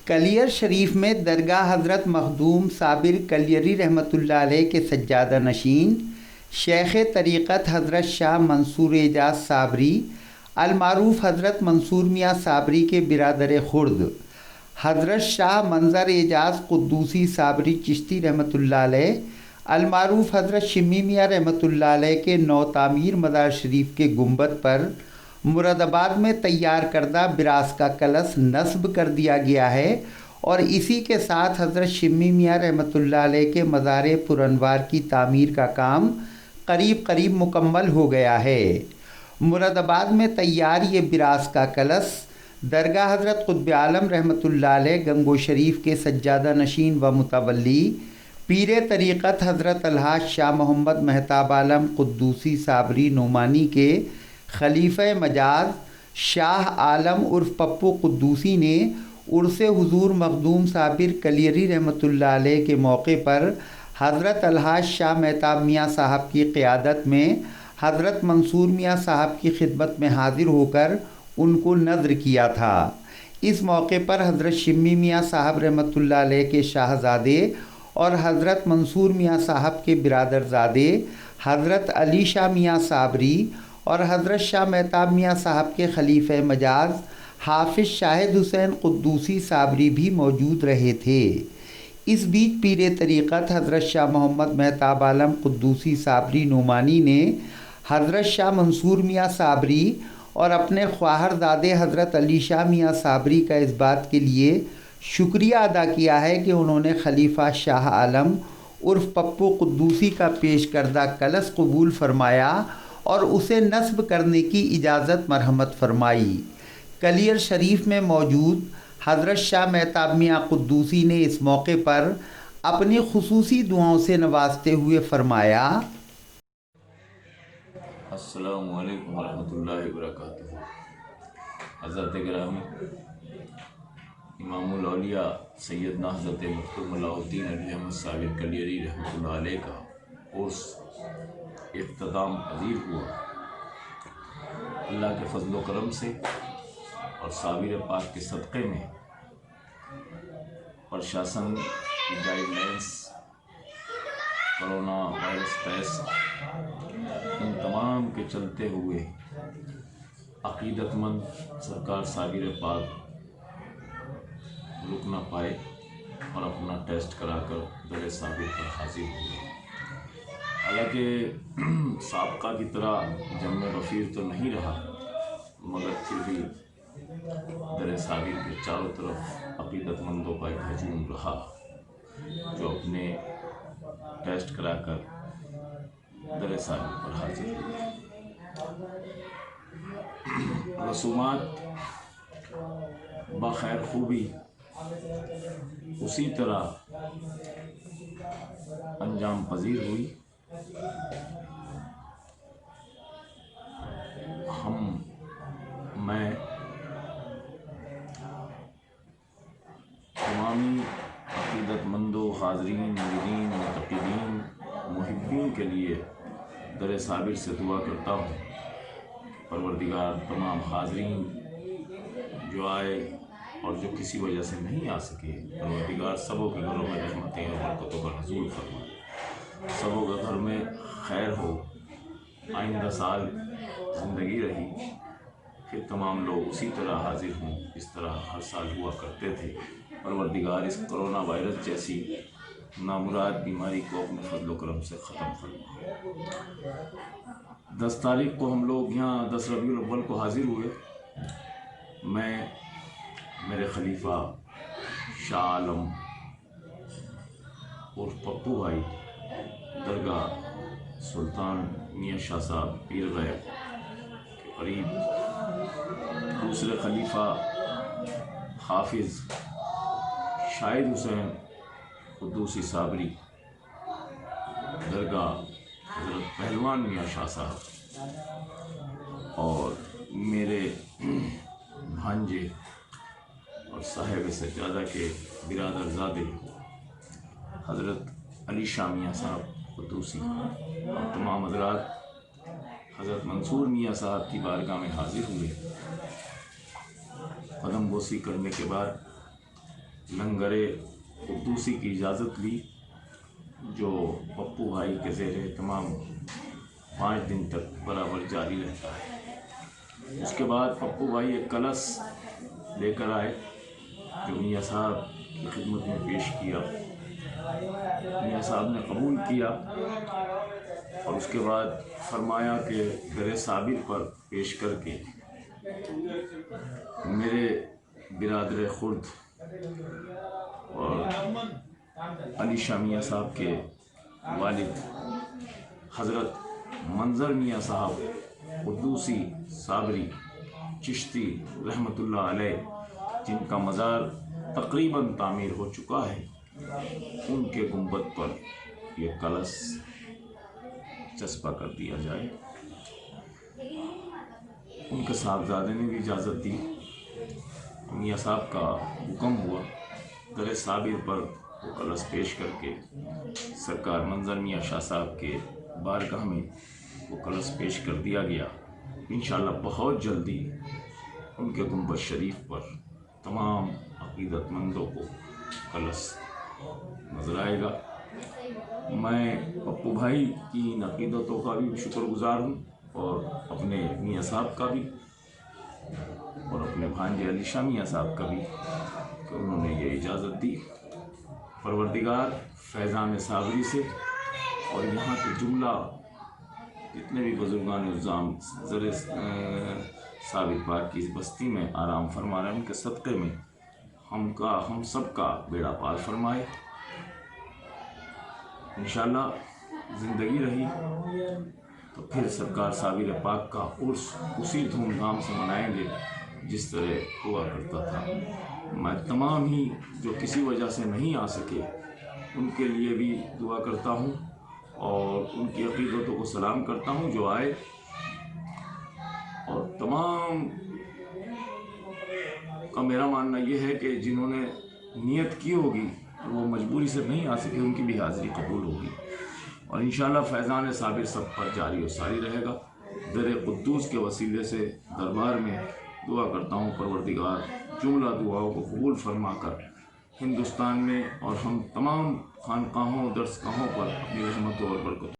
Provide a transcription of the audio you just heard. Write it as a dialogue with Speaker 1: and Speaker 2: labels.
Speaker 1: Clear شریف میں درگاہ حضرت مخدوم صابر کلیری رحمۃ اللہ علیہ کے سجادہ نشین شیخ طریقت حضرت شاہ منصور اعجاز صابری المعروف حضرت منصور میاں صابری کے برادر خرد حضرت شاہ منظر اعجاز قدوسی صابری چشتی رحمۃ اللہ علیہ المعروف حضرت شمی میاں رحمۃ اللہ علیہ کے نو تعمیر مزار شریف کے گنبد پر مراد آباد میں تیار کردہ براس کا کلش نصب کر دیا گیا ہے اور اسی کے ساتھ حضرت شمی میاں رحمۃ اللہ علیہ کے مزار پرانوار کی تعمیر کا کام قریب مکمل ہو گیا ہے۔ مراد آباد میں تیار یہ براس کا کلش درگاہ حضرت قطب عالم رحمۃ اللہ علیہ گنگو شریف کے سجادہ نشین و متولی پیر طریقت حضرت الحاج شاہ محمد مہتاب عالم قدوسی صابری نعمانی کے خلیفہ مجاز شاہ عالم عرف پپو قدوسی نے عرس حضور مخدوم صابر کلیری رحمۃ اللہ علیہ کے موقع پر حضرت الحاج شاہ مہتاب میاں صاحب کی قیادت میں حضرت منصور میاں صاحب کی خدمت میں حاضر ہو کر ان کو نذر کیا تھا۔ اس موقع پر حضرت شمی میاں صاحب رحمۃ اللہ علیہ کے شاہزادے اور حضرت منصور میاں صاحب کے برادرزادے حضرت علی شاہ میاں صابری اور حضرت شاہ مہتاب میاں صاحب کے خلیفہ مجاز حافظ شاہد حسین قدوسی صابری بھی موجود رہے تھے۔ اس بیچ پیر طریقت حضرت شاہ محمد مہتاب عالم قدوسی صابری نعمانی نے حضرت شاہ منصور میاں صابری اور اپنے خواہرزادے حضرت علی شاہ میاں صابری کا اس بات کے لیے شکریہ ادا کیا ہے کہ انہوں نے خلیفہ شاہ عالم عرف پپو قدوسی کا پیش کردہ کلش قبول فرمایا اور اسے نصب کرنے کی اجازت مرحمت فرمائی۔ کلیئر شریف میں موجود حضرت شاہ مہتاب میاں قدوسی نے اس موقع پر اپنی خصوصی دعاؤں سے نوازتے ہوئے فرمایا:
Speaker 2: السلام علیکم ورحمۃ اللہ وبرکاتہ۔ حضرت گرامی امام الاولیاء سیدنا حضرت مختوم اللہ الدین علی احمد صابر کلیری رحمۃ اللہ علیہ کا عرس اختتام پذیر ہوا۔ اللہ کے فضل و کرم سے اور صابر پاک کے صدقے میں پرشاسن کی guidelines, corona virus test, ان تمام کے چلتے ہوئے عقیدت مند سرکار صابر پاک رک نہ پائے اور اپنا ٹیسٹ کرا کر در صابر پر حاضر ہوئے۔ حالانکہ سابقہ کی طرح جم غفیر تو نہیں رہا، مگر پھر بھی در صابر کے چاروں طرف عقیدت مندوں کا ایک ہجوم رہا جو اپنے ٹیسٹ کرا کر در صابر پر حاضر ہوئے۔ رسومات بخیر خوبی اسی طرح انجام پذیر ہوئی۔ میں تمامی عقیدت مندوں، حاضرین، مریدین، معتقدین، محبین کے لیے در صابر سے دعا کرتا ہوں کہ پروردگار تمام حاضرین جو آئے اور جو کسی وجہ سے نہیں آ سکے، پروردگار سبوں کے گھروں میں رحمتیں اور برکتوں کا نزول فرمائے، سبوں کے گھر میں خیر ہو، آئندہ سال زندگی رہی پھر تمام لوگ اسی طرح حاضر ہوں اس طرح ہر سال ہوا کرتے تھے۔ پروردگار اس کرونا وائرس جیسی نامراد بیماری کو اپنے فضل و کرم سے ختم فرما۔ 10 تاریخ کو ہم لوگ یہاں 10 ربیع الاول کو حاضر ہوئے۔ میں، میرے خلیفہ شاہ عالم عرف پپو بھائی درگاہ سلطان میاں شاہ صاحب پیر غیب کے قریب، دوسرے خلیفہ حافظ شاہد حسین قدوسی صابری درگاہ حضرت پہلوان میاں شاہ صاحب، اور میرے بھانجے اور صاحب سجادہ کے برادرزادے حضرت علی شاہ میاں صاحب قدوسی اور تمام حضرات حضرت منصور میاں صاحب کی بارگاہ میں حاضر ہوئے۔ قدم بوسی کرنے کے بعد لنگر قدوسی کی اجازت لی، جو پپو بھائی کے زیر اہتمام 5 دن تک برابر جاری رہتا ہے۔ اس کے بعد پپو بھائی ایک کلش لے کر آئے جو میاں صاحب کی خدمت میں پیش کیا، میاں صاحب نے قبول کیا اور اس کے بعد فرمایا کہ در صابر پر پیش کر کے میرے برادر خرد اور علی شاہ میاں صاحب کے والد حضرت منظر میاں صاحب قدوسی صابری چشتی رحمۃ اللہ علیہ، جن کا مزار تقریباً تعمیر ہو چکا ہے، ان کے گنبد پر یہ کلش چسپاں کر دیا جائے۔ ان کے صاحبزادے نے بھی اجازت دی، میاں صاحب کا حکم ہوا، در صابر پر وہ کلش پیش کر کے سرکار منظر میاں شاہ صاحب کے بارگاہ میں وہ کلش پیش کر دیا گیا۔ انشاءاللہ بہت جلدی ان کے گنبد شریف پر تمام عقیدت مندوں کو کلش نظر آئے گا۔ میں پپو بھائی کی ان عقیدتوں کا بھی شکر گزار ہوں، اور اپنے میاں صاحب کا بھی، اور اپنے بھانجے علی شاہ میاں صاحب کا بھی، کہ انہوں نے یہ اجازت دی۔ پروردگار فیضان صابری سے اور یہاں کے جملہ جتنے بھی بزرگان نظام زر صابر پاک کی اس بستی میں آرام فرما رہے ہیں، ان کے صدقے میں ہم سب کا بیڑا پار فرمائے۔ انشاءاللہ زندگی رہی تو پھر سرکار صابر پاک کا عرس اسی دھوم دھام سے منائیں گے جس طرح ہوا کرتا تھا۔ میں تمام ہی جو کسی وجہ سے نہیں آ سکے ان کے لیے بھی دعا کرتا ہوں، اور ان کی عقیدتوں کو سلام کرتا ہوں جو آئے، اور تمام کا میرا ماننا یہ ہے کہ جنہوں نے نیت کی ہوگی وہ مجبوری سے نہیں آ سکے، ان کی بھی حاضری قبول ہوگی، اور انشاءاللہ فیضان صابر سب پر جاری و ساری رہے گا۔ در قدوس کے وسیلے سے دربار میں دعا کرتا ہوں پروردگار جملہ دعاؤں کو قبول فرما کر ہندوستان میں اور ہم تمام خانقاہوں درس گاہوں پر اپنی رحمت اور برکت